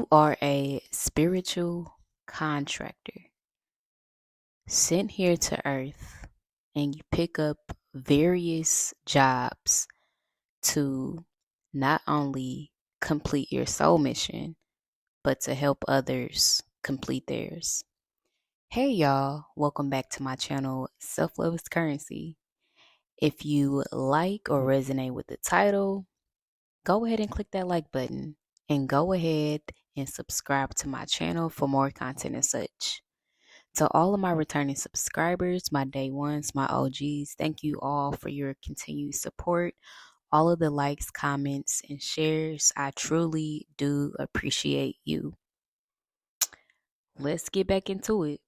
You are a spiritual contractor sent here to earth, and you pick up various jobs to not only complete your soul mission, but to help others complete theirs. Hey y'all, welcome back to my channel, Self Love is Currency. If you like or resonate with the title, go ahead and click that like button and go ahead and subscribe to my channel for more content and such. To all of my returning subscribers, my day ones, my OGs, thank you all for your continued support. All of the likes, comments, and shares, I truly do appreciate you. Let's get back into it.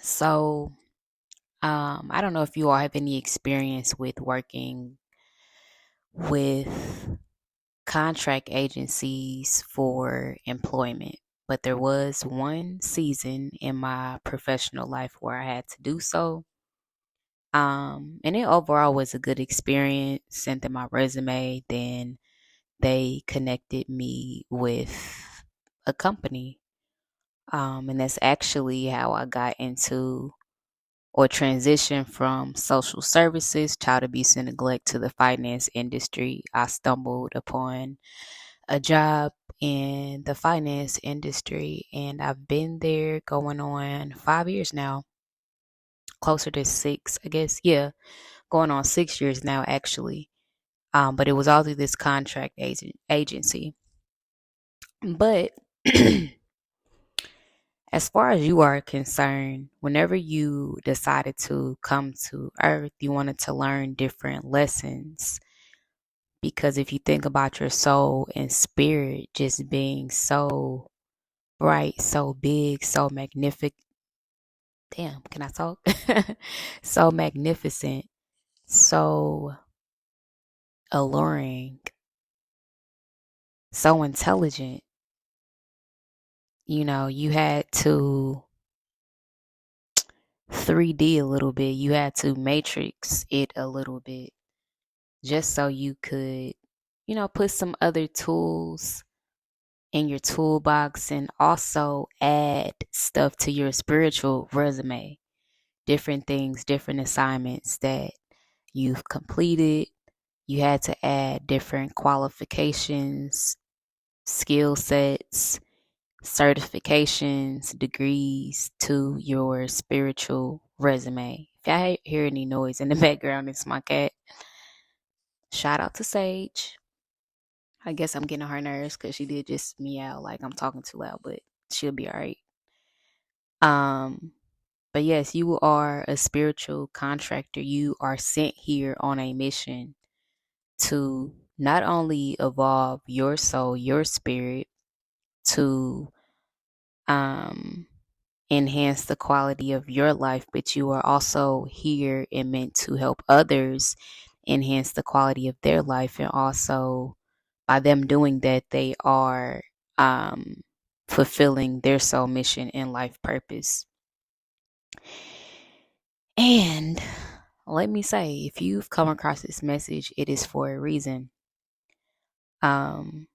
So, I don't know if you all have any experience with working with contract agencies for employment, but there was one season in my professional life where I had to do so. And it overall was a good experience. Sent them my resume, then they connected me with a company. And that's actually how I got into or transitioned from social services, child abuse and neglect to the finance industry. I stumbled upon a job in the finance industry, and I've been there going on 5 years now, closer to six, I guess. Yeah, going on 6 years now, actually. But it was all through this contract agency. But as far as you are concerned, whenever you decided to come to Earth, you wanted to learn different lessons. Because if you think about your soul and spirit just being so bright, so big, so magnificent. Damn, can I talk? So magnificent, so alluring, so intelligent. You had to 3D a little bit. You had to matrix it a little bit just so you could, put some other tools in your toolbox and also add stuff to your spiritual resume. Different things, different assignments that you've completed. You had to add different qualifications, skill sets, certifications, degrees to your spiritual resume. If I hear any noise in the background, it's my cat. Shout out to Sage. I guess I'm getting on her nerves because she did just meow like I'm talking too loud, but she'll be all right. But yes, you are a spiritual contractor. You are sent here on a mission to not only evolve your soul, your spirit, to um enhance the quality of your life, but you are also here and meant to help others enhance the quality of their life. And also, by them doing that, they are fulfilling their soul mission and life purpose. And let me say, if you've come across this message, it is for a reason. Um,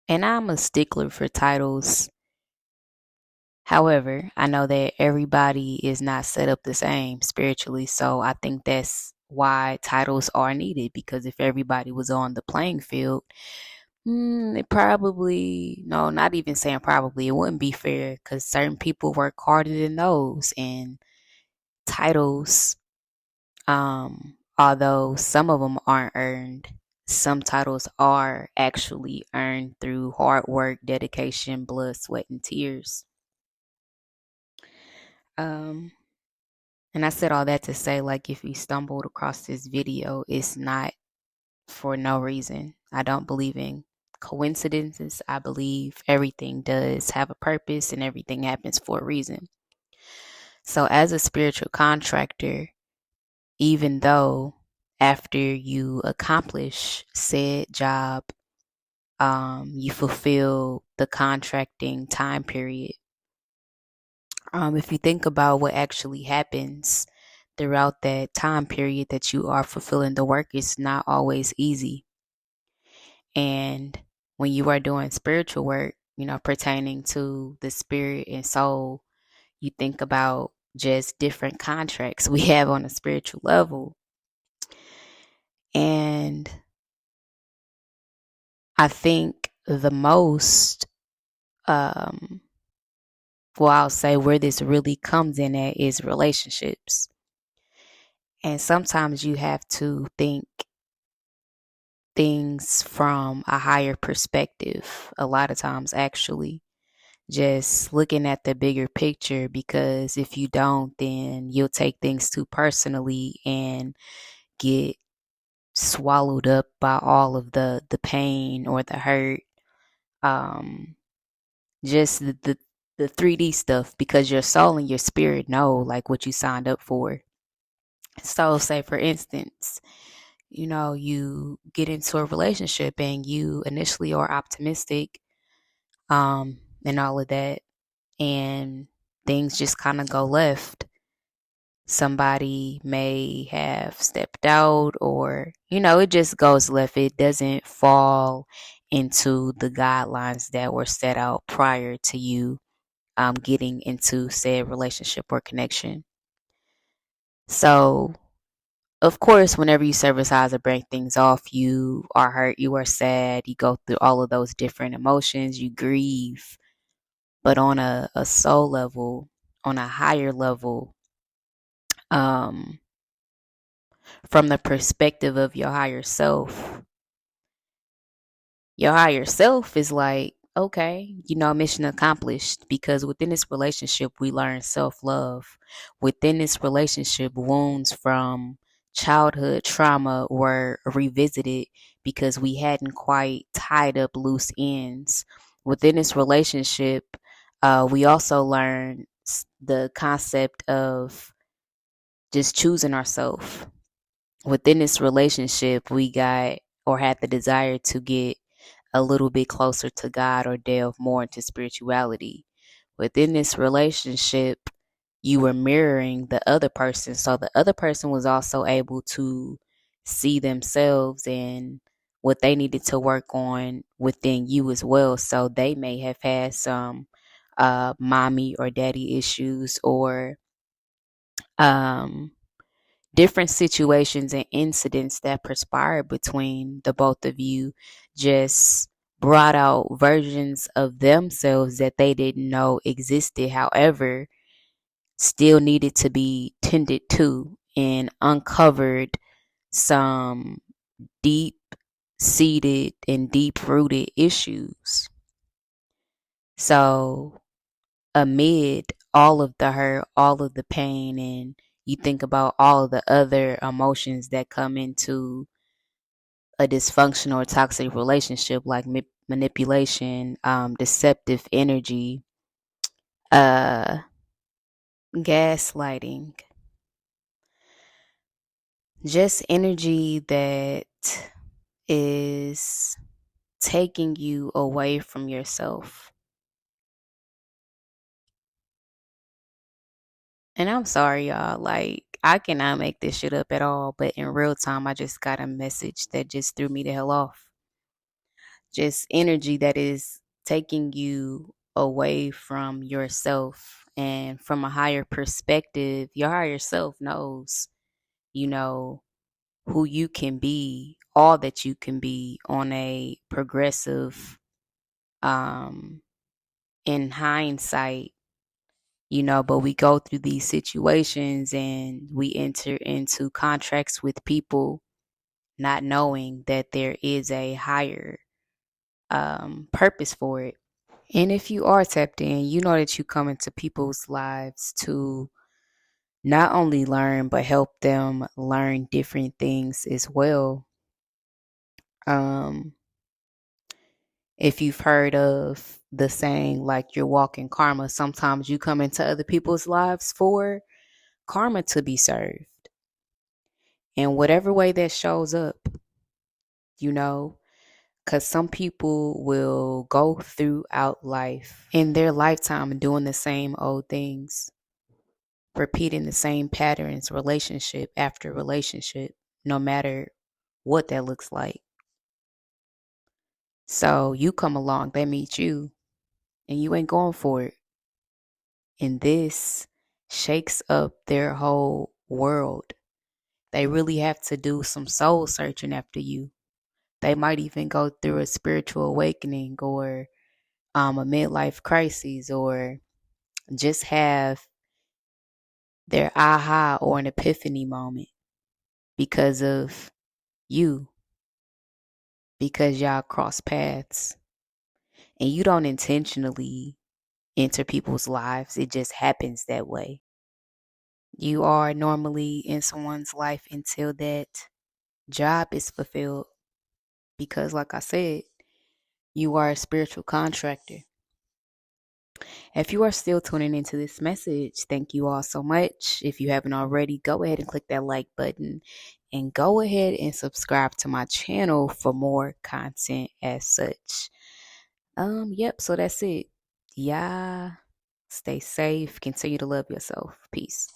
and I'm a stickler for titles. However, I know that everybody is not set up the same spiritually, so I think that's why titles are needed, because if everybody was on the playing field, it probably, no, not even saying probably, it wouldn't be fair because certain people work harder than those, and titles, although some of them aren't earned, some titles are actually earned through hard work, dedication, blood, sweat, and tears. Um, and I said all that to say, like, if you stumbled across this video, it's not for no reason. I don't believe in coincidences. I believe everything does have a purpose and everything happens for a reason. So, as a spiritual contractor, even though after you accomplish said job, you fulfill the contracting time period. If you think about what actually happens throughout that time period that you are fulfilling the work, it's not always easy. And when you are doing spiritual work, pertaining to the spirit and soul. You think about just different contracts we have on a spiritual level. And I think the most, um, well, I'll say where this really comes in at is relationships. And sometimes you have to think things from a higher perspective, a lot of times, actually. Just looking at the bigger picture, because if you don't, then you'll take things too personally and get swallowed up by all of the pain or the hurt. Um, just the 3D stuff, because your soul and your spirit know like what you signed up for. So, say for instance, you get into a relationship and you initially are optimistic, and all of that, and things just kind of go left. Somebody may have stepped out, or it just goes left. It doesn't fall into the guidelines that were set out prior to you getting into said relationship or connection. So, of course, whenever you service or break things off, you are hurt, you are sad, you go through all of those different emotions, you grieve. But on a soul level, on a higher level, um, from the perspective of your higher self is like, okay, mission accomplished, because within this relationship, we learn self love. Within this relationship, wounds from childhood trauma were revisited because we hadn't quite tied up loose ends. Within this relationship, we also learned the concept of just choosing ourselves. Within this relationship, we got or had the desire to get a little bit closer to God or delve more into spirituality. Within this relationship, you were mirroring the other person. So the other person was also able to see themselves and what they needed to work on within you as well. So they may have had some mommy or daddy issues, or um, different situations and incidents that perspired between the both of you just brought out versions of themselves that they didn't know existed, however, still needed to be tended to, and uncovered some deep seated and deep rooted issues. So, amid all of the hurt, all of the pain, and you think about all of the other emotions that come into a dysfunctional or toxic relationship, like manipulation, deceptive energy, uh, gaslighting, just energy that is taking you away from yourself. And I'm sorry, y'all. Like, I cannot make this shit up at all. But in real time, I just got a message that just threw me the hell off. Just energy that is taking you away from yourself. And from a higher perspective, your higher self knows, you know, who you can be, all that you can be on a progressive, um, in hindsight, but we go through these situations and we enter into contracts with people not knowing that there is a higher purpose for it. And if you are tapped in, you know that you come into people's lives to not only learn, but help them learn different things as well. Um, if you've heard of the saying, like you're walking karma, sometimes you come into other people's lives for karma to be served. In whatever way that shows up, you know, because some people will go throughout life in their lifetime doing the same old things, repeating the same patterns, relationship after relationship, no matter what that looks like. So you come along, they meet you, and you ain't going for it. And this shakes up their whole world. They really have to do some soul searching after you. They might even go through a spiritual awakening or a midlife crisis, or just have their aha or an epiphany moment because of you, because y'all cross paths. And you don't intentionally enter people's lives, it just happens that way. You are normally in someone's life until that job is fulfilled. Because, like I said, you are a spiritual contractor. If you are still tuning into this message, thank you all so much. If you haven't already, go ahead and click that like button and go ahead and subscribe to my channel for more content as such. Yep, so that's it. Yeah. Stay safe. Continue to love yourself. Peace.